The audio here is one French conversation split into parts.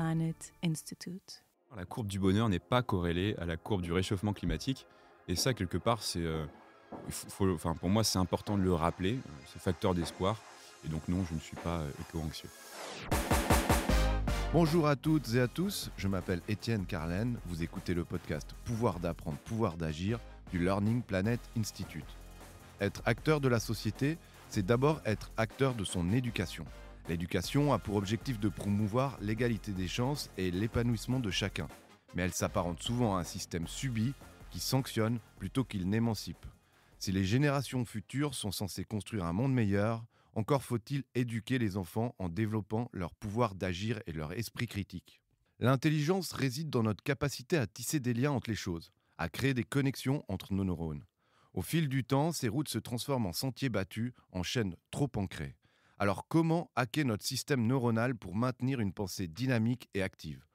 Planet Institute. La courbe du bonheur n'est pas corrélée à la courbe du réchauffement climatique. Et ça, quelque part, pour moi, c'est important de le rappeler, ce facteur d'espoir. Et donc non, je ne suis pas éco-anxieux. Bonjour à toutes et à tous, je m'appelle Étienne Carlen, vous écoutez le podcast Pouvoir d'apprendre, pouvoir d'agir du Learning Planet Institute. Être acteur de la société, c'est d'abord être acteur de son éducation. L'éducation a pour objectif de promouvoir l'égalité des chances et l'épanouissement de chacun. Mais elle s'apparente souvent à un système subi qui sanctionne plutôt qu'il n'émancipe. Si les générations futures sont censées construire un monde meilleur, encore faut-il éduquer les enfants en développant leur pouvoir d'agir et leur esprit critique. L'intelligence réside dans notre capacité à tisser des liens entre les choses, à créer des connexions entre nos neurones. Au fil du temps, ces routes se transforment en sentiers battus, en chaînes trop ancrées. Alors comment hacker notre système neuronal pour maintenir une pensée dynamique et active ?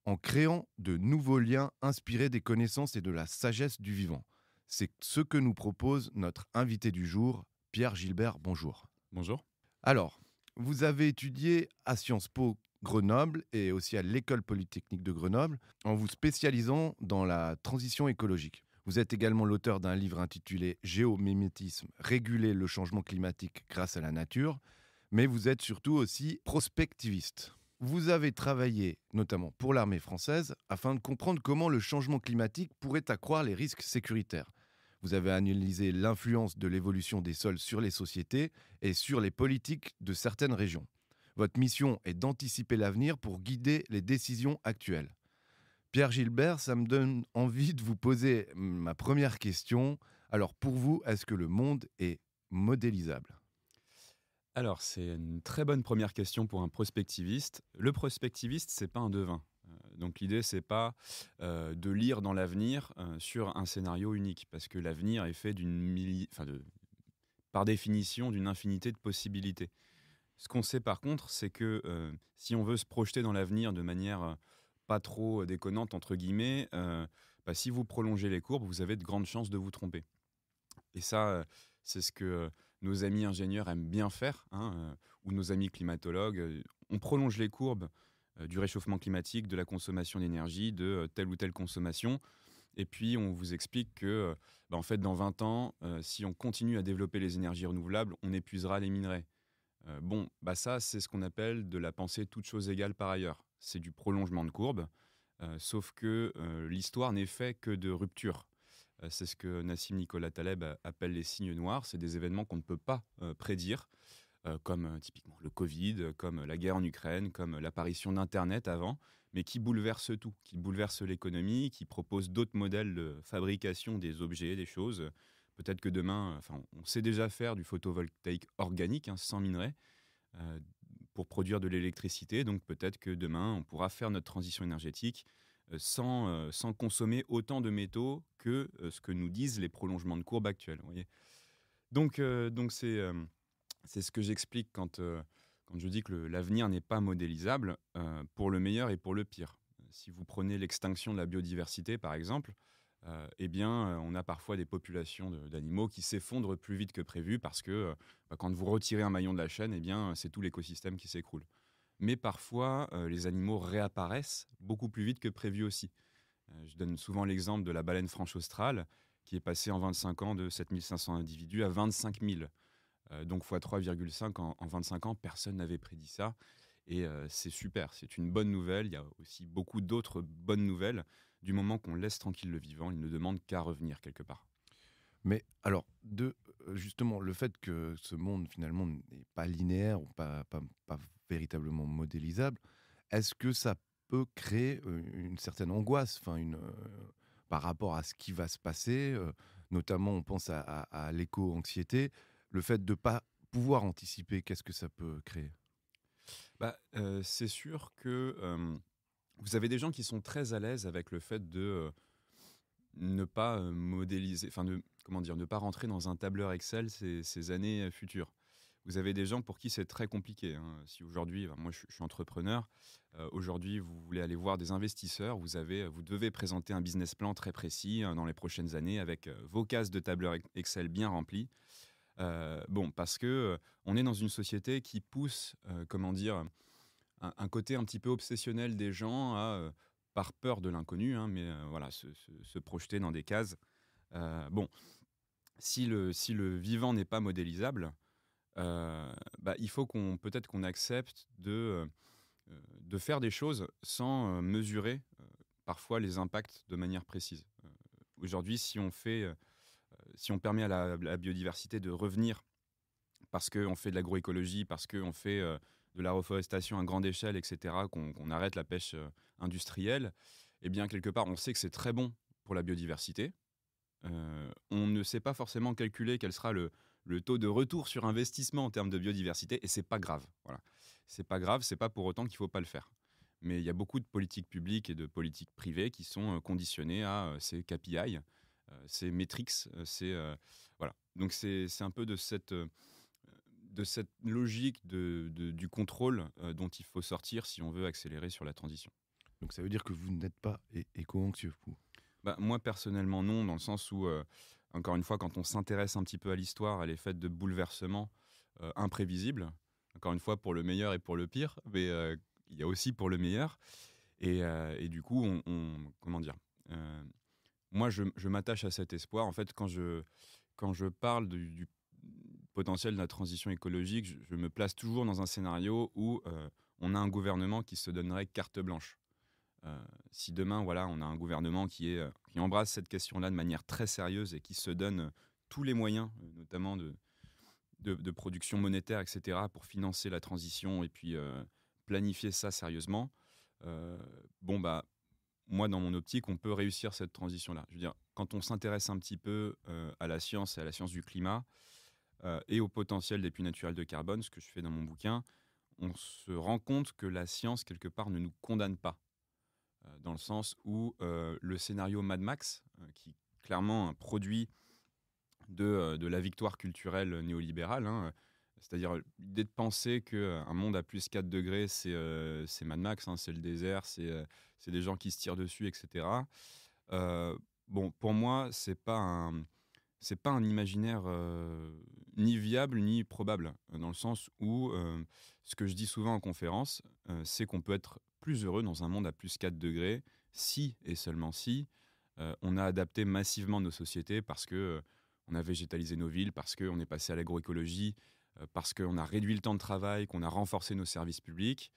En créant de nouveaux liens inspirés des connaissances et de la sagesse du vivant. C'est ce que nous propose notre invité du jour, Pierre Gilbert. Bonjour. Bonjour. Alors, vous avez étudié à Sciences Po Grenoble et aussi à l'École Polytechnique de Grenoble en vous spécialisant dans la transition écologique. Vous êtes également l'auteur d'un livre intitulé « Géomimétisme, réguler le changement climatique grâce à la nature », mais vous êtes surtout aussi prospectiviste. Vous avez travaillé notamment pour l'armée française afin de comprendre comment le changement climatique pourrait accroître les risques sécuritaires. Vous avez analysé l'influence de l'évolution des sols sur les sociétés et sur les politiques de certaines régions. Votre mission est d'anticiper l'avenir pour guider les décisions actuelles. Pierre Gilbert, ça me donne envie de vous poser ma première question. Alors pour vous, est-ce que le monde est modélisable ? Alors, c'est une très bonne première question pour un prospectiviste. Le prospectiviste, c'est pas un devin. Donc l'idée, c'est pas de lire dans l'avenir sur un scénario unique, parce que l'avenir est fait par définition d'une infinité de possibilités. Ce qu'on sait par contre, c'est que si on veut se projeter dans l'avenir de manière pas trop déconnante, entre guillemets, si vous prolongez les courbes, vous avez de grandes chances de vous tromper. Et ça, c'est ce que nos amis ingénieurs aiment bien faire, ou nos amis climatologues. On prolonge les courbes du réchauffement climatique, de la consommation d'énergie, de telle ou telle consommation. Et puis, on vous explique que, en fait, dans 20 ans, si on continue à développer les énergies renouvelables, on épuisera les minerais. Ça, c'est ce qu'on appelle de la pensée toute chose égale par ailleurs. C'est du prolongement de courbe, sauf que l'histoire n'est faite que de ruptures. C'est ce que Nassim Nicolas Taleb appelle les signes noirs. C'est des événements qu'on ne peut pas prédire, comme typiquement le Covid, comme la guerre en Ukraine, comme l'apparition d'Internet avant, mais qui bouleversent tout, qui bouleversent l'économie, qui proposent d'autres modèles de fabrication des objets, des choses. Peut-être que demain, on sait déjà faire du photovoltaïque organique, sans minerai, pour produire de l'électricité. Donc peut-être que demain, on pourra faire notre transition énergétique sans consommer autant de métaux que ce que nous disent les prolongements de courbe actuels. Vous voyez. Donc c'est ce que j'explique quand je dis que l'avenir n'est pas modélisable pour le meilleur et pour le pire. Si vous prenez l'extinction de la biodiversité, par exemple, on a parfois des populations d'animaux qui s'effondrent plus vite que prévu parce que quand vous retirez un maillon de la chaîne, c'est tout l'écosystème qui s'écroule. Mais parfois, les animaux réapparaissent beaucoup plus vite que prévu aussi. Je donne souvent l'exemple de la baleine franche australe qui est passée en 25 ans de 7500 individus à 25 000. Donc x 3,5 en 25 ans, personne n'avait prédit ça. Et c'est super, c'est une bonne nouvelle. Il y a aussi beaucoup d'autres bonnes nouvelles. Du moment qu'on laisse tranquille le vivant, il ne demande qu'à revenir quelque part. Mais alors, justement, le fait que ce monde finalement n'est pas linéaire ou pas véritablement modélisable, est-ce que ça peut créer une certaine angoisse par rapport à ce qui va se passer, notamment on pense à l'éco-anxiété, le fait de ne pas pouvoir anticiper, qu'est-ce que ça peut créer ? C'est sûr que vous avez des gens qui sont très à l'aise avec le fait de ne pas modéliser, ne pas rentrer dans un tableur Excel ces années futures. Vous avez des gens pour qui c'est très compliqué. Si aujourd'hui, moi je suis entrepreneur, aujourd'hui vous voulez aller voir des investisseurs, vous devez présenter un business plan très précis dans les prochaines années avec vos cases de tableur Excel bien remplies. Parce que on est dans une société qui pousse, un côté un petit peu obsessionnel des gens par peur de l'inconnu, hein, mais voilà, se projeter dans des cases. Bon, si le vivant n'est pas modélisable, il faut peut-être qu'on accepte de faire des choses sans mesurer parfois les impacts de manière précise. Aujourd'hui, si on permet à la biodiversité de revenir parce qu'on fait de l'agroécologie, parce qu'on fait de la reforestation à grande échelle, etc., qu'on arrête la pêche industrielle, eh bien, quelque part, on sait que c'est très bon pour la biodiversité. On ne sait pas forcément calculer quel sera le taux de retour sur investissement en termes de biodiversité, et c'est pas grave. Voilà. C'est pas grave, c'est pas pour autant qu'il faut pas le faire. Mais il y a beaucoup de politiques publiques et de politiques privées qui sont conditionnées à ces KPI, ces metrics, voilà. Donc c'est un peu de cette logique du contrôle dont il faut sortir si on veut accélérer sur la transition. Donc ça veut dire que vous n'êtes pas éco-anxieux, vous? Moi, personnellement, non, dans le sens où, encore une fois, quand on s'intéresse un petit peu à l'histoire, elle est faite de bouleversements imprévisibles, encore une fois, pour le meilleur et pour le pire, mais il y a aussi pour le meilleur. Et du coup, comment dire, moi, je m'attache à cet espoir. En fait, quand je parle du potentiel de la transition écologique, je me place toujours dans un scénario où on a un gouvernement qui se donnerait carte blanche. Si demain, voilà, on a un gouvernement qui embrasse cette question-là de manière très sérieuse et qui se donne tous les moyens, notamment de production monétaire, etc., pour financer la transition et puis planifier ça sérieusement, moi, dans mon optique, on peut réussir cette transition-là. Je veux dire, quand on s'intéresse un petit peu à la science et à la science du climat et au potentiel des puits naturels de carbone, ce que je fais dans mon bouquin, on se rend compte que la science, quelque part, ne nous condamne pas. Dans le sens où le scénario Mad Max, qui est clairement un produit de la victoire culturelle néolibérale, hein, c'est-à-dire l'idée de penser qu'un monde à plus 4 degrés, c'est Mad Max, hein, c'est le désert, c'est des gens qui se tirent dessus, etc. Pour moi, c'est pas un imaginaire ni viable ni probable, dans le sens où ce que je dis souvent en conférence, c'est qu'on peut être plus heureux dans un monde à plus 4 degrés si et seulement si on a adapté massivement nos sociétés parce que on a végétalisé nos villes, parce qu'on est passé à l'agroécologie, parce qu'on a réduit le temps de travail, qu'on a renforcé nos services publics,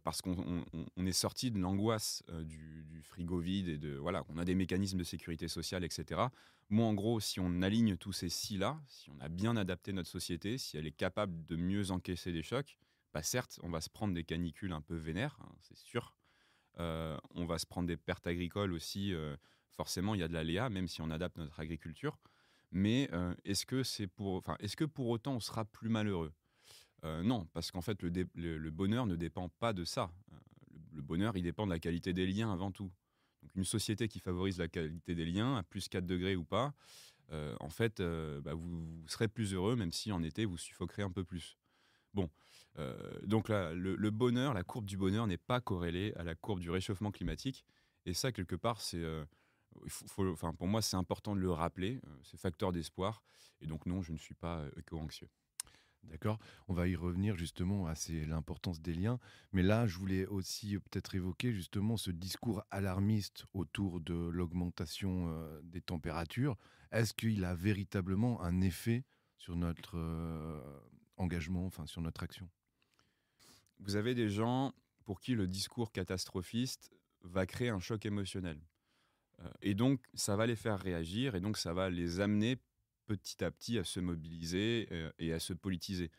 parce qu'on est sorti de l'angoisse du frigo vide et voilà, on a des mécanismes de sécurité sociale, etc. Moi, en gros, si on aligne tous ces si-là, si on a bien adapté notre société, si elle est capable de mieux encaisser des chocs, certes, on va se prendre des canicules un peu vénères, hein, c'est sûr. On va se prendre des pertes agricoles aussi. Forcément, il y a de l'aléa, même si on adapte notre agriculture. Mais est-ce que pour autant on sera plus malheureux ? Non, parce qu'en fait, le bonheur ne dépend pas de ça. Le bonheur, il dépend de la qualité des liens avant tout. Donc, une société qui favorise la qualité des liens, à plus 4 degrés ou pas, en fait, vous serez plus heureux, même si en été, vous suffoquerez un peu plus. Bon, donc là, le bonheur, la courbe du bonheur n'est pas corrélée à la courbe du réchauffement climatique. Et ça, quelque part, pour moi, c'est important de le rappeler. C'est facteur d'espoir. Et donc, non, je ne suis pas éco-anxieux. D'accord, on va y revenir justement à l'importance des liens. Mais là, je voulais aussi peut-être évoquer justement ce discours alarmiste autour de l'augmentation des températures. Est-ce qu'il a véritablement un effet sur notre engagement, enfin sur notre action ? Vous avez des gens pour qui le discours catastrophiste va créer un choc émotionnel. Et donc, ça va les faire réagir et donc ça va les amener petit à petit à se mobiliser et à se politiser.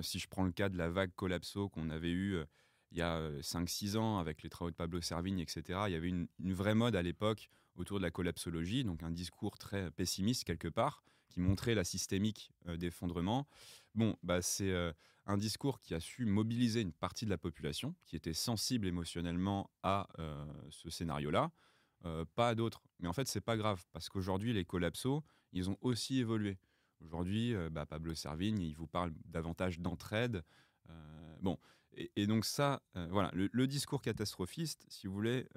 Si je prends le cas de la vague collapso qu'on avait eue il y a 5-6 ans avec les travaux de Pablo Servigne, etc., il y avait une vraie mode à l'époque autour de la collapsologie, donc un discours très pessimiste quelque part, qui montrait la systémique d'effondrement. C'est un discours qui a su mobiliser une partie de la population qui était sensible émotionnellement à ce scénario-là, pas à d'autres. Mais en fait, c'est pas grave, parce qu'aujourd'hui, les collapsos, ils ont aussi évolué. Aujourd'hui, Pablo Servigne, il vous parle davantage d'entraide. Et donc ça, voilà, le discours catastrophiste, si vous voulez,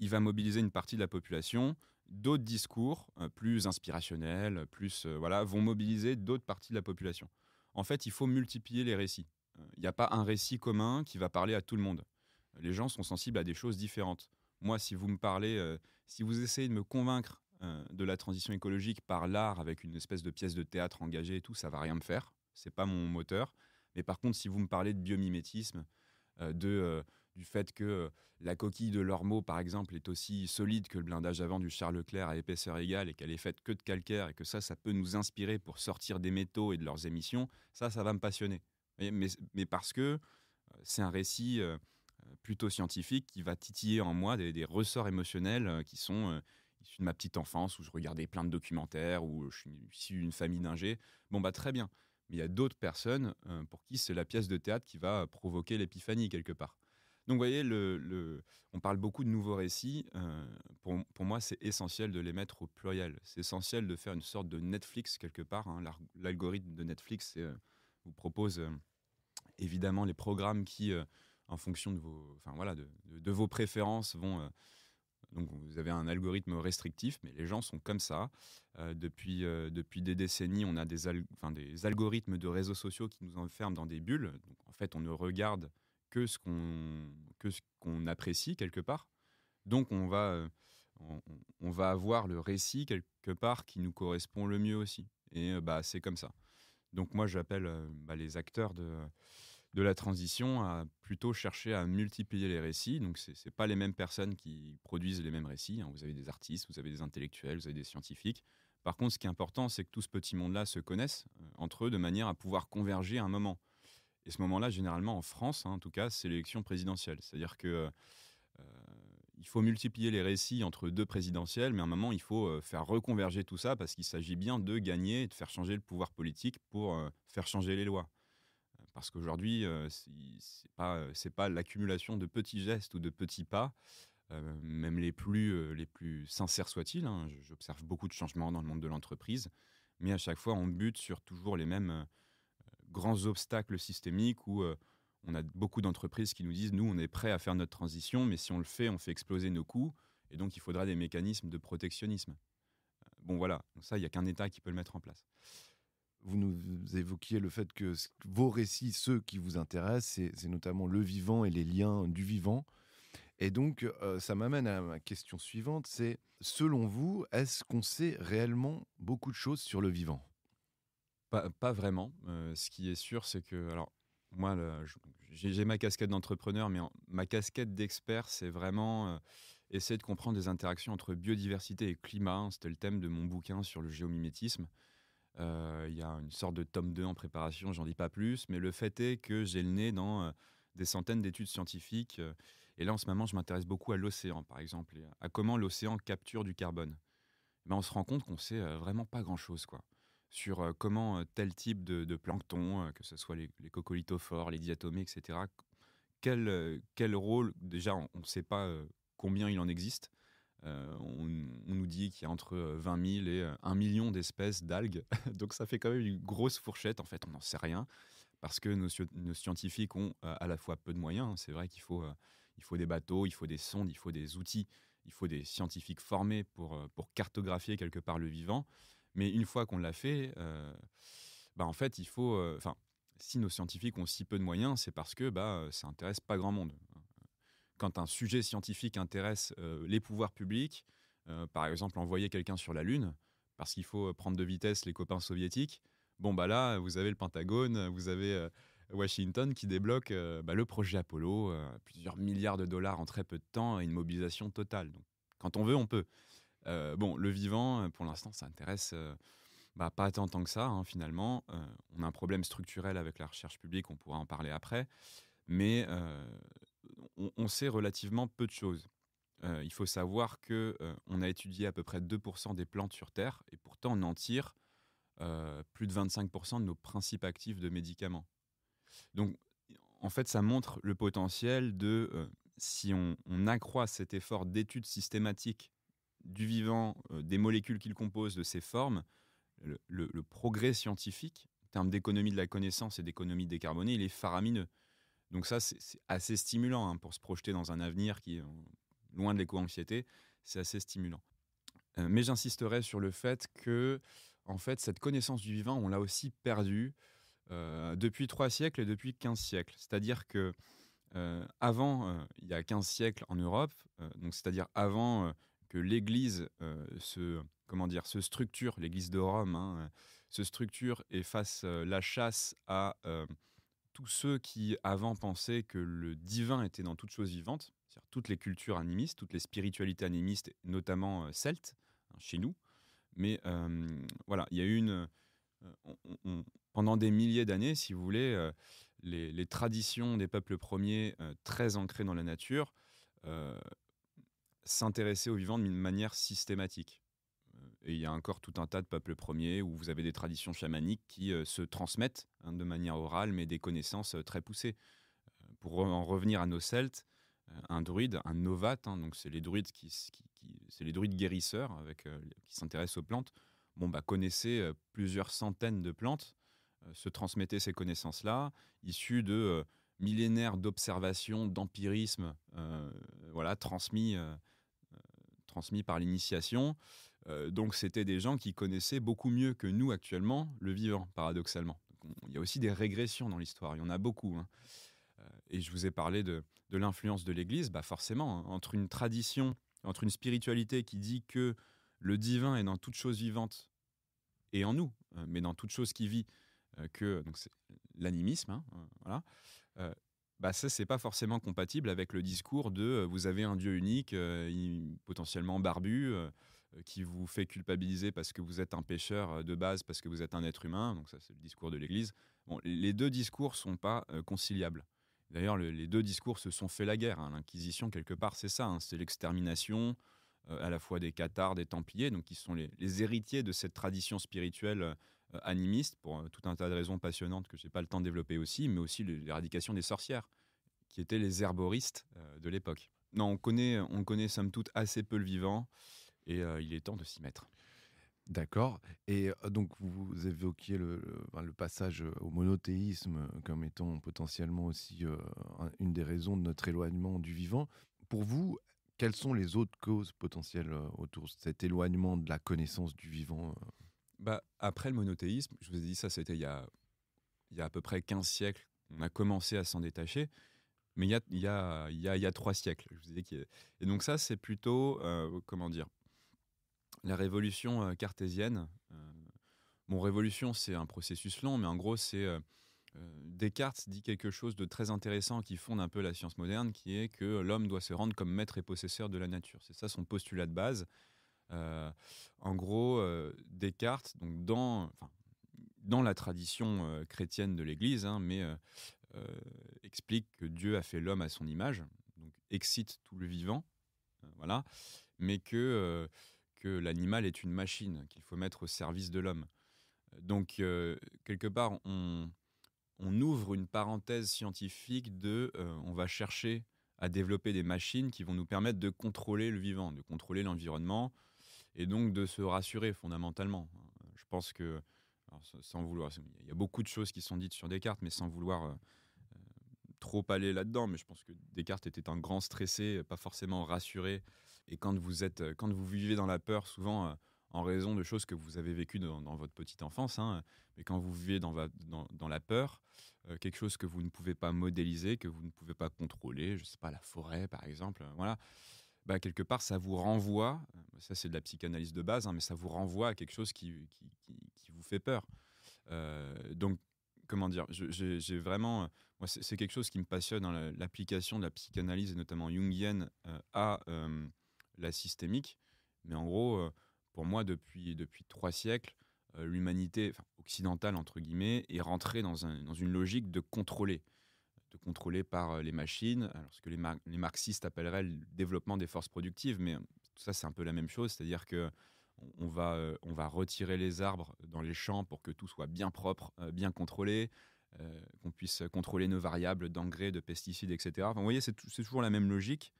il va mobiliser une partie de la population. D'autres discours, plus inspirationnels, vont mobiliser d'autres parties de la population. En fait, il faut multiplier les récits. Il n'y a pas un récit commun qui va parler à tout le monde. Les gens sont sensibles à des choses différentes. Moi, si vous me parlez, si vous essayez de me convaincre de la transition écologique par l'art avec une espèce de pièce de théâtre engagée et tout, ça va rien me faire. C'est pas mon moteur. Mais par contre, si vous me parlez de biomimétisme, du fait que la coquille de l'ormeau, par exemple, est aussi solide que le blindage avant du Charles Leclerc à épaisseur égale et qu'elle est faite que de calcaire et que ça peut nous inspirer pour sortir des métaux et de leurs émissions, ça va me passionner. Mais parce que c'est un récit plutôt scientifique qui va titiller en moi des ressorts émotionnels qui sont issus de ma petite enfance où je regardais plein de documentaires, où je suis issu d'une famille d'ingé. Bon, très bien. Mais il y a d'autres personnes pour qui c'est la pièce de théâtre qui va provoquer l'épiphanie quelque part. Donc vous voyez, on parle beaucoup de nouveaux récits. Pour moi, c'est essentiel de les mettre au pluriel. C'est essentiel de faire une sorte de Netflix quelque part. Hein. L'algorithme de Netflix vous propose évidemment les programmes qui, en fonction de vos préférences, vont... donc vous avez un algorithme restrictif, mais les gens sont comme ça. Depuis des décennies, on a des algorithmes de réseaux sociaux qui nous enferment dans des bulles. Donc, en fait, on ne regarde que ce qu'on apprécie quelque part. Donc on va avoir le récit quelque part qui nous correspond le mieux aussi. Et c'est comme ça. Donc moi, j'appelle les acteurs de la transition à plutôt chercher à multiplier les récits. Donc, ce n'est pas les mêmes personnes qui produisent les mêmes récits. Hein. Vous avez des artistes, vous avez des intellectuels, vous avez des scientifiques. Par contre, ce qui est important, c'est que tout ce petit monde-là se connaisse entre eux de manière à pouvoir converger à un moment. Et ce moment-là, généralement, en France, hein, en tout cas, c'est l'élection présidentielle. C'est-à-dire que il faut multiplier les récits entre deux présidentielles, mais à un moment, il faut faire reconverger tout ça parce qu'il s'agit bien de gagner et de faire changer le pouvoir politique pour faire changer les lois. Parce qu'aujourd'hui, c'est pas l'accumulation de petits gestes ou de petits pas, même les plus sincères soient-ils. Hein. J'observe beaucoup de changements dans le monde de l'entreprise, mais à chaque fois, on bute sur toujours les mêmes grands obstacles systémiques où on a beaucoup d'entreprises qui nous disent « nous, on est prêts à faire notre transition, mais si on le fait, on fait exploser nos coûts, et donc il faudra des mécanismes de protectionnisme ». Bon voilà, donc ça, il n'y a qu'un État qui peut le mettre en place. Vous nous évoquiez le fait que vos récits, ceux qui vous intéressent, c'est notamment le vivant et les liens du vivant. Et donc, ça m'amène à ma question suivante, c'est, selon vous, est-ce qu'on sait réellement beaucoup de choses sur le vivant ? Pas vraiment. Ce qui est sûr, c'est que... Alors, moi, j'ai ma casquette d'entrepreneur, mais ma casquette d'expert, c'est vraiment essayer de comprendre les interactions entre biodiversité et climat. Hein. C'était le thème de mon bouquin sur le géomimétisme. Il y a une sorte de tome 2 en préparation, j'en dis pas plus, mais le fait est que j'ai le nez dans des centaines d'études scientifiques. Et là, en ce moment, je m'intéresse beaucoup à l'océan, par exemple, et à comment l'océan capture du carbone. On se rend compte qu'on sait vraiment pas grand-chose, quoi, sur comment tel type de plancton, que ce soit les coccolithophores, les diatomées, etc., quel rôle, déjà, on ne sait pas combien il en existe. On nous dit qu'il y a entre 20 000 et 1 million d'espèces d'algues. Donc ça fait quand même une grosse fourchette. En fait, on n'en sait rien parce que nos scientifiques ont à la fois peu de moyens. C'est vrai qu'il faut des bateaux, il faut des sondes, il faut des outils, il faut des scientifiques formés pour cartographier quelque part le vivant. Mais une fois qu'on l'a fait, en fait, il faut... si nos scientifiques ont si peu de moyens, c'est parce que ça n'intéresse pas grand monde. Quand un sujet scientifique intéresse les pouvoirs publics, par exemple envoyer quelqu'un sur la Lune, parce qu'il faut prendre de vitesse les copains soviétiques, là, vous avez le Pentagone, vous avez Washington qui débloque le projet Apollo, plusieurs milliards de dollars en très peu de temps et une mobilisation totale. Donc, quand on veut, on peut. Le vivant, pour l'instant, ça intéresse pas tant que ça, hein, finalement. On a un problème structurel avec la recherche publique, on pourra en parler après, mais... on sait relativement peu de choses. Il faut savoir qu'on a étudié à peu près 2% des plantes sur Terre, et pourtant on en tire plus de 25% de nos principes actifs de médicaments. Donc, en fait, ça montre le potentiel de, si on accroît cet effort d'étude systématique du vivant, des molécules qu'il compose, de ses formes, le progrès scientifique, en termes d'économie de la connaissance et d'économie décarbonée, il est faramineux. Donc ça, c'est assez stimulant pour se projeter dans un avenir qui est loin de l'éco-anxiété. C'est assez stimulant. Mais j'insisterai sur le fait que, en fait, cette connaissance du vivant, on l'a aussi perdue depuis 3 siècles et depuis 15 siècles. C'est-à-dire que avant, il y a 15 siècles en Europe, donc c'est-à-dire avant que l'Église se structure, l'Église de Rome, se structure et fasse la chasse à tous ceux qui avant pensaient que le divin était dans toute chose vivante, c'est-à-dire toutes les cultures animistes, toutes les spiritualités animistes, notamment celtes, chez nous. Mais voilà, il y a eu pendant des milliers d'années, si vous voulez, les traditions des peuples premiers, très ancrées dans la nature, euh, s'intéresser aux vivants d'une manière systématique. Et il y a encore tout un tas de peuples premiers où vous avez des traditions chamaniques qui se transmettent de manière orale, mais des connaissances très poussées. Pour en revenir à nos Celtes, un druide, un novate, donc c'est les druides c'est les druides guérisseurs qui s'intéressent aux plantes, connaissaient plusieurs centaines de plantes, se transmettaient ces connaissances-là, issues de millénaires d'observation, d'empirisme, transmis par l'initiation. Donc c'était des gens qui connaissaient beaucoup mieux que nous actuellement le vivant, paradoxalement. Il y a aussi des régressions dans l'histoire, il y en a beaucoup. Et je vous ai parlé de l'influence de l'Église, forcément, entre une tradition, entre une spiritualité qui dit que le divin est dans toute chose vivante et en nous, mais dans toute chose qui vit, donc c'est l'animisme, voilà. Ça, c'est pas forcément compatible avec le discours de vous avez un Dieu unique, potentiellement barbu, qui vous fait culpabiliser parce que vous êtes un pécheur de base, parce que vous êtes un être humain. Donc ça, c'est le discours de l'Église. Bon, les deux discours sont pas conciliables. D'ailleurs, les deux discours se sont fait la guerre. L'Inquisition, quelque part, c'est ça. C'est l'extermination à la fois des cathares, des templiers, donc qui sont les héritiers de cette tradition spirituelle animiste, pour tout un tas de raisons passionnantes que je n'ai pas le temps de développer aussi, mais aussi l'éradication des sorcières, qui étaient les herboristes de l'époque. Non, on connaît somme toute assez peu le vivant, et il est temps de s'y mettre. D'accord. Et donc, vous évoquiez le passage au monothéisme comme étant potentiellement aussi une des raisons de notre éloignement du vivant. Pour vous, quelles sont les autres causes potentielles autour de cet éloignement de la connaissance du vivant Après le monothéisme, je vous ai dit ça, c'était il y a à peu près 15 siècles, on a commencé à s'en détacher. Mais il y a 3 siècles, je vous ai dit. Et donc ça, c'est plutôt, la révolution cartésienne. Révolution, c'est un processus long, mais en gros, c'est Descartes dit quelque chose de très intéressant qui fonde un peu la science moderne, qui est que l'homme doit se rendre comme maître et possesseur de la nature. C'est ça son postulat de base. En gros, Descartes, donc dans la tradition chrétienne de l'Église, explique que Dieu a fait l'homme à son image, donc excite tout le vivant, voilà, mais que l'animal est une machine qu'il faut mettre au service de l'homme. Donc, quelque part, on ouvre une parenthèse scientifique on va chercher à développer des machines qui vont nous permettre de contrôler le vivant, de contrôler l'environnement, et donc de se rassurer fondamentalement. Je pense que, sans vouloir, il y a beaucoup de choses qui sont dites sur Descartes, mais sans vouloir trop aller là-dedans, mais je pense que Descartes était un grand stressé, pas forcément rassuré. Et quand vous vivez dans la peur, souvent en raison de choses que vous avez vécues dans votre petite enfance, mais quand vous vivez dans la peur, quelque chose que vous ne pouvez pas modéliser, que vous ne pouvez pas contrôler, je sais pas, la forêt par exemple, voilà, quelque part ça vous renvoie, ça c'est de la psychanalyse de base, mais ça vous renvoie à quelque chose qui vous fait peur. Donc, comment dire, j'ai vraiment, moi c'est quelque chose qui me passionne dans l'application de la psychanalyse, et notamment jungienne, à la systémique. Mais en gros, pour moi, depuis 3 siècles, l'humanité occidentale, entre guillemets, est rentrée dans une logique de contrôler par les machines, alors ce que les marxistes appelleraient le développement des forces productives, mais tout ça c'est un peu la même chose, c'est-à-dire que on va retirer les arbres dans les champs pour que tout soit bien propre, bien contrôlé, qu'on puisse contrôler nos variables d'engrais, de pesticides, etc. Vous voyez, c'est toujours la même logique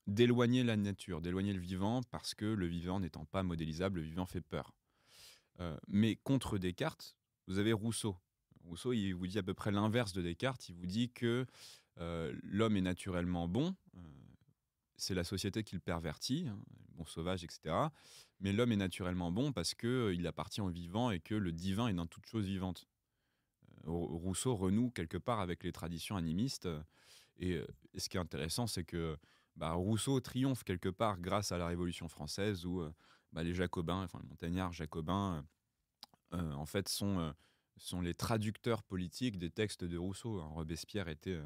d'éloigner la nature, d'éloigner le vivant, parce que le vivant n'étant pas modélisable, le vivant fait peur. Mais contre Descartes, vous avez Rousseau. Rousseau, il vous dit à peu près l'inverse de Descartes. Il vous dit que l'homme est naturellement bon, c'est la société qui le pervertit, hein, bon sauvage, etc. Mais l'homme est naturellement bon parce qu'il appartient au vivant et que le divin est dans toute chose vivante. Rousseau renoue quelque part avec les traditions animistes. Et ce qui est intéressant, c'est que Rousseau triomphe quelque part grâce à la Révolution française où les Jacobins, enfin les montagnards jacobins, en fait, sont les traducteurs politiques des textes de Rousseau. Robespierre était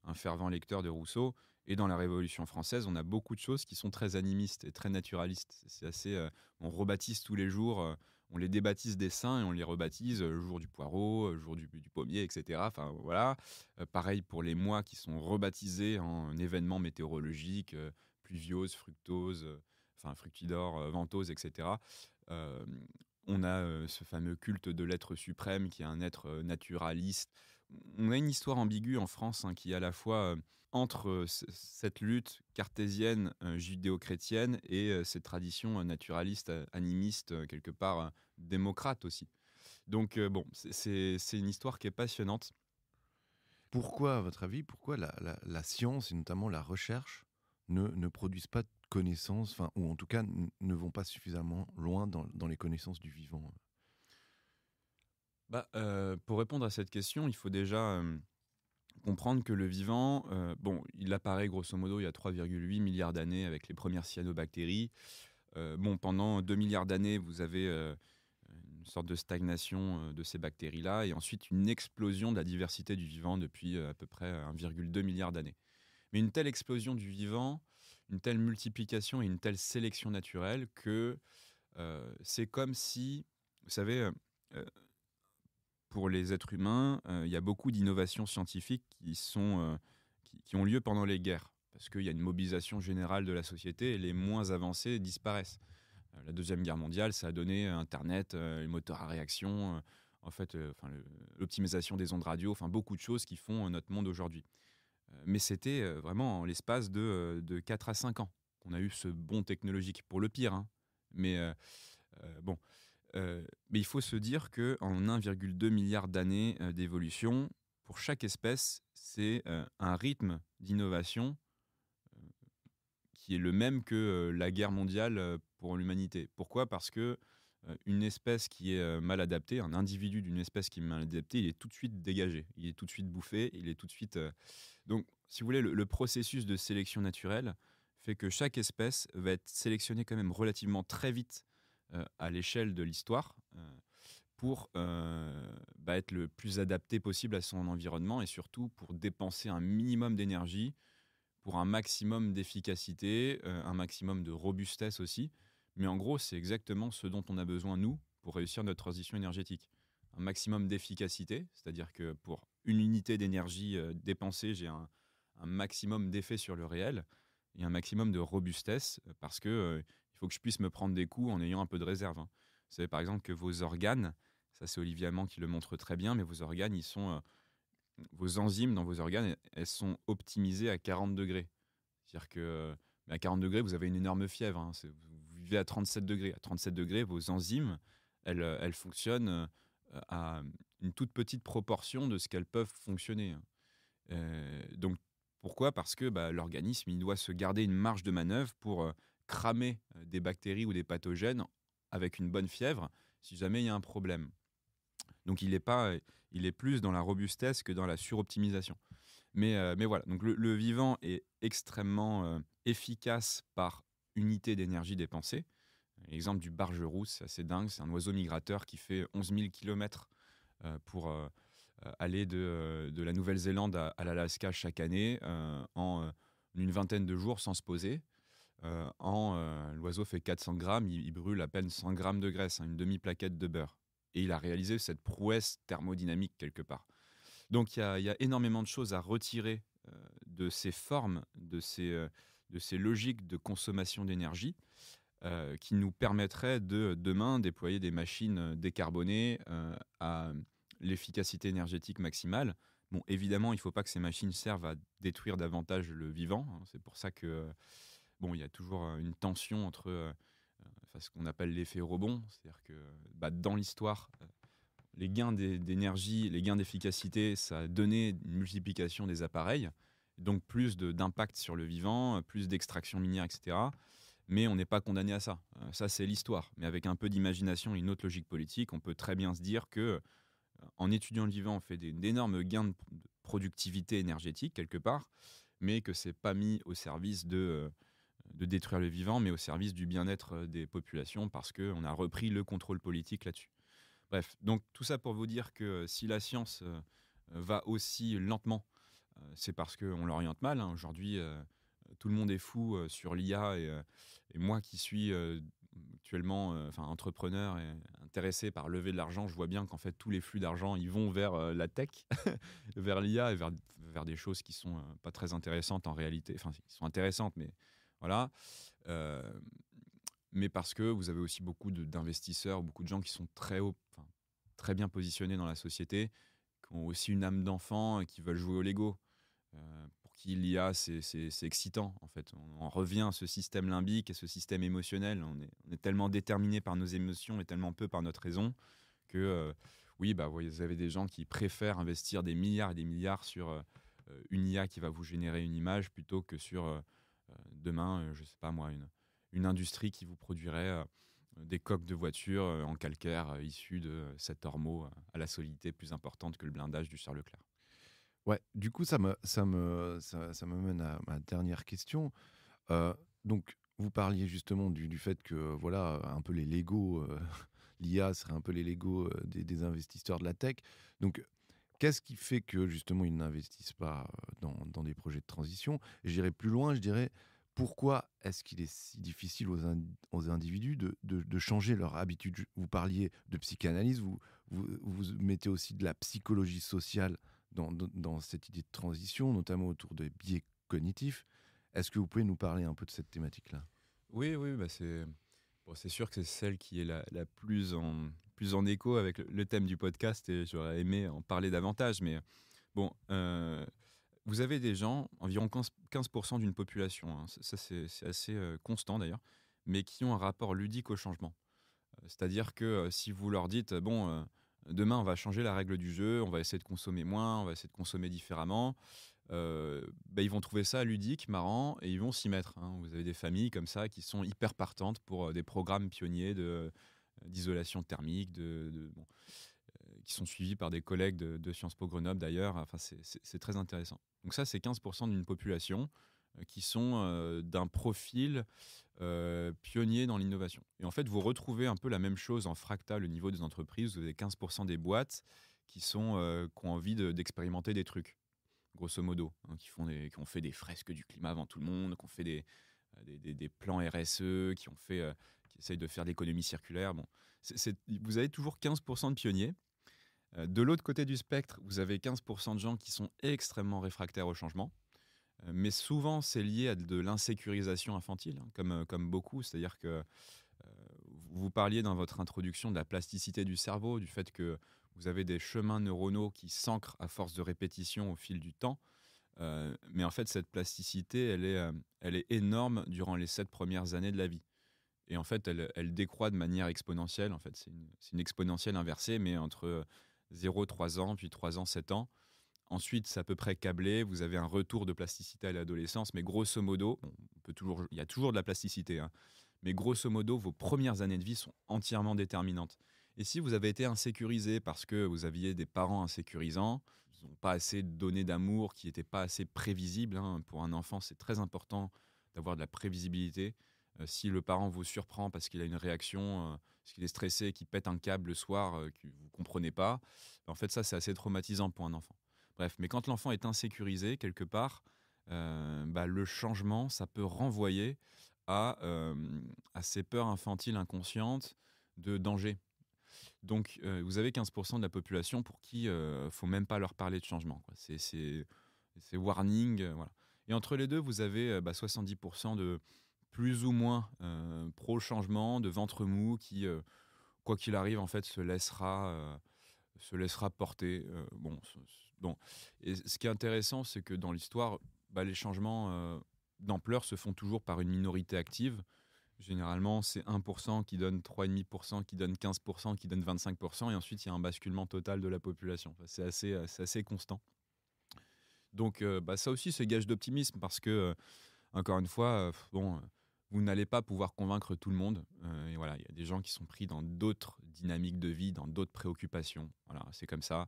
un fervent lecteur de Rousseau. Et dans la Révolution française, on a beaucoup de choses qui sont très animistes et très naturalistes. C'est assez, on rebaptise tous les jours, on les débaptise des saints et on les rebaptise le jour du poireau, le jour du pommier, etc. Enfin, voilà. Pareil pour les mois qui sont rebaptisés en événements météorologiques, pluviose, fructose, fructidor, ventose, etc. On a ce fameux culte de l'être suprême qui est un être naturaliste. On a une histoire ambiguë en France qui est à la fois entre cette lutte cartésienne judéo-chrétienne et cette tradition naturaliste, animiste, quelque part démocrate aussi. Donc c'est une histoire qui est passionnante. Pourquoi, à votre avis, la science et notamment la recherche ne produisent pas de connaissances, ou en tout cas ne vont pas suffisamment loin dans les connaissances du vivant? Pour répondre à cette question, il faut déjà comprendre que le vivant, il apparaît grosso modo il y a 3,8 milliards d'années avec les premières cyanobactéries. Pendant 2 milliards d'années, vous avez une sorte de stagnation de ces bactéries-là et ensuite une explosion de la diversité du vivant depuis à peu près 1,2 milliard d'années. Mais une telle explosion du vivant, une telle multiplication et une telle sélection naturelle que c'est comme si, vous savez, pour les êtres humains, il y a beaucoup d'innovations scientifiques qui ont lieu pendant les guerres, parce qu'il y a une mobilisation générale de la société et les moins avancés disparaissent. La Deuxième Guerre mondiale, ça a donné Internet, les moteurs à réaction, l'optimisation des ondes radio, beaucoup de choses qui font notre monde aujourd'hui. Mais c'était vraiment en l'espace de 4 à 5 ans qu'on a eu ce bond technologique, pour le pire. Mais il faut se dire qu'en 1,2 milliard d'années d'évolution, pour chaque espèce, c'est un rythme d'innovation qui est le même que la guerre mondiale pour l'humanité. Pourquoi ? Parce que une espèce qui est mal adaptée, un individu d'une espèce qui est mal adaptée, il est tout de suite dégagé, il est tout de suite bouffé, il est tout de suite... Donc, si vous voulez, le processus de sélection naturelle fait que chaque espèce va être sélectionnée quand même relativement très vite à l'échelle de l'histoire pour être le plus adapté possible à son environnement et surtout pour dépenser un minimum d'énergie, pour un maximum d'efficacité, un maximum de robustesse aussi. Mais en gros, c'est exactement ce dont on a besoin, nous, pour réussir notre transition énergétique. Un maximum d'efficacité, c'est-à-dire que pour une unité d'énergie dépensée, j'ai un maximum d'effet sur le réel, et un maximum de robustesse, parce que il faut que je puisse me prendre des coups en ayant un peu de réserve. Vous savez par exemple que vos organes, ça c'est Olivier Amand qui le montre très bien, mais vos organes, vos enzymes dans vos organes, elles sont optimisées à 40 degrés. C'est-à-dire que à 40 degrés, vous avez une énorme fièvre. Vous vivez à 37 degrés. À 37 degrés, vos enzymes, elles fonctionnent à une toute petite proportion de ce qu'elles peuvent fonctionner. Donc, pourquoi ? Parce que l'organisme, il doit se garder une marge de manœuvre pour cramer des bactéries ou des pathogènes avec une bonne fièvre si jamais il y a un problème. Donc, il est plus dans la robustesse que dans la suroptimisation. Mais voilà, donc le vivant est extrêmement efficace par unité d'énergie dépensée. L'exemple du bargerou, c'est assez dingue. C'est un oiseau migrateur qui fait 11 000 km pour aller de la Nouvelle-Zélande à l'Alaska chaque année en une vingtaine de jours sans se poser. L'oiseau fait 400 grammes, il brûle à peine 100 grammes de graisse, une demi-plaquette de beurre. Et il a réalisé cette prouesse thermodynamique quelque part. Donc il y a énormément de choses à retirer de ces formes, de ces logiques de consommation d'énergie qui nous permettraient de demain déployer des machines décarbonées à l'efficacité énergétique maximale. Bon, évidemment, il ne faut pas que ces machines servent à détruire davantage le vivant. C'est pour ça que il y a toujours une tension entre ce qu'on appelle l'effet rebond. C'est-à-dire que dans l'histoire, les gains d'énergie, les gains d'efficacité, ça a donné une multiplication des appareils. donc plus d'impact sur le vivant, plus d'extraction minière, etc. Mais on n'est pas condamné à ça. Ça, c'est l'histoire. Mais avec un peu d'imagination et une autre logique politique, on peut très bien se dire que en étudiant le vivant, on fait d'énormes gains de productivité énergétique quelque part, mais que c'est pas mis au service de détruire le vivant, mais au service du bien-être des populations, parce qu'on a repris le contrôle politique là-dessus. Bref, donc tout ça pour vous dire que si la science va aussi lentement, c'est parce qu'on l'oriente mal. Aujourd'hui, tout le monde est fou sur l'IA et moi qui suis actuellement entrepreneur et intéressé par lever de l'argent, je vois bien qu'en fait tous les flux d'argent ils vont vers la tech, vers l'IA et vers des choses qui sont pas très intéressantes en réalité. Enfin, qui sont intéressantes, mais voilà. Mais parce que vous avez aussi beaucoup d'investisseurs, beaucoup de gens qui sont très bien positionnés dans la société, qui ont aussi une âme d'enfant et qui veulent jouer au Lego. Pour qui l'IA, c'est excitant, en fait. On en revient à ce système limbique et ce système émotionnel. On est tellement déterminé par nos émotions et tellement peu par notre raison que, vous avez des gens qui préfèrent investir des milliards et des milliards sur une IA qui va vous générer une image plutôt que sur, demain, je sais pas moi, une industrie qui vous produirait des coques de voitures en calcaire issus de cet ormeau à la solidité plus importante que le blindage du Charles Leclerc. Ouais, du coup, ça me mène à ma dernière question. Donc, vous parliez justement du fait que, voilà, un peu les Lego, l'IA serait un peu les Lego des investisseurs de la tech. Donc, qu'est-ce qui fait que, justement, ils n'investissent pas dans des projets de transition? Et j'irai plus loin, je dirais, pourquoi est-ce qu'il est si difficile aux individus de changer leur habitude? Vous parliez de psychanalyse, vous mettez aussi de la psychologie sociale dans cette idée de transition, notamment autour des biais cognitifs. Est-ce que vous pouvez nous parler un peu de cette thématique-là? Oui, c'est sûr que c'est celle qui est la plus en écho avec le thème du podcast et j'aurais aimé en parler davantage. Mais bon, vous avez des gens, environ 15% d'une population, ça c'est assez constant d'ailleurs, mais qui ont un rapport ludique au changement. C'est-à-dire que si vous leur dites, demain on va changer la règle du jeu, on va essayer de consommer moins, on va essayer de consommer différemment, ils vont trouver ça ludique, marrant, et ils vont s'y mettre. Vous avez des familles comme ça qui sont hyper partantes pour des programmes pionniers d'isolation thermique, qui sont suivis par des collègues de Sciences Po Grenoble d'ailleurs. Enfin, c'est très intéressant. Donc ça, c'est 15% d'une population qui sont d'un profil pionnier dans l'innovation. Et en fait, vous retrouvez un peu la même chose en fractal au niveau des entreprises. Vous avez 15% des boîtes qui ont envie d'expérimenter des trucs, grosso modo, qui ont fait des fresques du climat avant tout le monde, qui ont fait des plans RSE, qui essayent de faire de l'économie circulaire. Bon, vous avez toujours 15% de pionniers. De l'autre côté du spectre, vous avez 15% de gens qui sont extrêmement réfractaires au changement. Mais souvent, c'est lié à de l'insécurisation infantile, comme beaucoup. C'est-à-dire que vous parliez dans votre introduction de la plasticité du cerveau, du fait que vous avez des chemins neuronaux qui s'ancrent à force de répétition au fil du temps. Mais en fait, cette plasticité, elle est énorme durant les 7 premières années de la vie. Et en fait, elle décroît de manière exponentielle. En fait, c'est une exponentielle inversée, mais entre 0, 3 ans, puis 3 ans, 7 ans. Ensuite, c'est à peu près câblé. Vous avez un retour de plasticité à l'adolescence. Mais grosso modo, il y a toujours de la plasticité. Mais grosso modo, vos premières années de vie sont entièrement déterminantes. Et si vous avez été insécurisé parce que vous aviez des parents insécurisants, ils n'ont pas assez donné d'amour, qui n'étaient pas assez prévisibles. Pour un enfant, c'est très important d'avoir de la prévisibilité. Si le parent vous surprend parce qu'il a une réaction, parce qu'il est stressé, qu'il pète un câble le soir que vous ne comprenez pas, en fait, ça, c'est assez traumatisant pour un enfant. Bref, mais quand l'enfant est insécurisé, quelque part, le changement, ça peut renvoyer à ces peurs infantiles inconscientes de danger. Donc, vous avez 15% de la population pour qui il ne faut même pas leur parler de changement, quoi. C'est warning. Voilà. Et entre les deux, vous avez 70% de plus ou moins pro-changement, de ventre mou, qui, quoi qu'il arrive, en fait, se laissera porter. Et ce qui est intéressant, c'est que dans l'histoire, les changements d'ampleur se font toujours par une minorité active. Généralement, c'est 1% qui donne 3,5%, qui donne 15%, qui donne 25%, et ensuite, il y a un basculement total de la population. C'est assez constant. Donc ça aussi, c'est gage d'optimisme parce que, encore une fois, vous n'allez pas pouvoir convaincre tout le monde. Et voilà, il y a des gens qui sont pris dans d'autres dynamiques de vie, dans d'autres préoccupations. Voilà, c'est comme ça.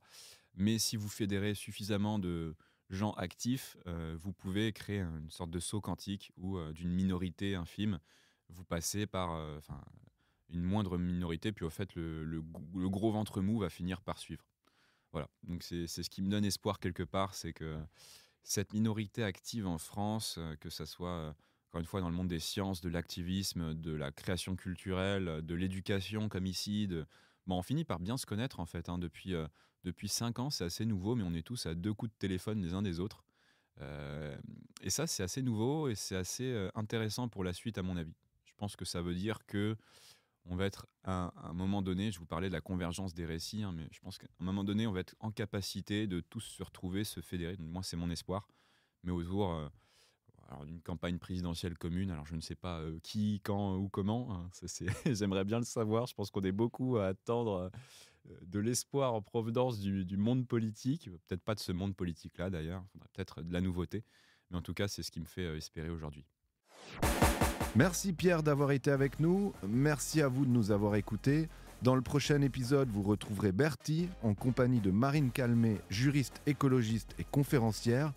Mais si vous fédérez suffisamment de gens actifs, vous pouvez créer une sorte de saut quantique où d'une minorité infime, vous passez par une moindre minorité, puis au fait, le gros ventre mou va finir par suivre. Voilà, donc c'est ce qui me donne espoir quelque part, c'est que cette minorité active en France, que ça soit encore une fois dans le monde des sciences, de l'activisme, de la création culturelle, de l'éducation comme ici, on finit par bien se connaître en fait. Depuis 5 ans, c'est assez nouveau, mais on est tous à 2 coups de téléphone les uns des autres. Et ça, c'est assez nouveau et c'est assez intéressant pour la suite à mon avis. Je pense que ça veut dire que on va être à un moment donné, je vous parlais de la convergence des récits, mais je pense qu'à un moment donné, on va être en capacité de tous se retrouver, se fédérer. Donc, moi, c'est mon espoir. Mais autour d'une campagne présidentielle commune, alors je ne sais pas qui, quand ou comment. Hein, j'aimerais bien le savoir. Je pense qu'on est beaucoup à attendre de l'espoir en provenance du monde politique. Peut-être pas de ce monde politique-là, d'ailleurs. Il faudrait peut-être de la nouveauté. Mais en tout cas, c'est ce qui me fait espérer aujourd'hui. Merci Pierre d'avoir été avec nous, merci à vous de nous avoir écoutés. Dans le prochain épisode, vous retrouverez Bertie en compagnie de Marine Calmet, juriste, écologiste et conférencière.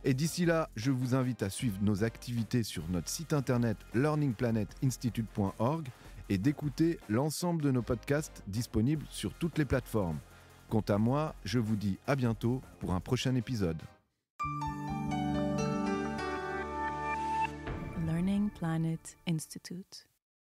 Et d'ici là, je vous invite à suivre nos activités sur notre site internet learningplanetinstitute.org et d'écouter l'ensemble de nos podcasts disponibles sur toutes les plateformes. Quant à moi, je vous dis à bientôt pour un prochain épisode. Learning Planet Institute.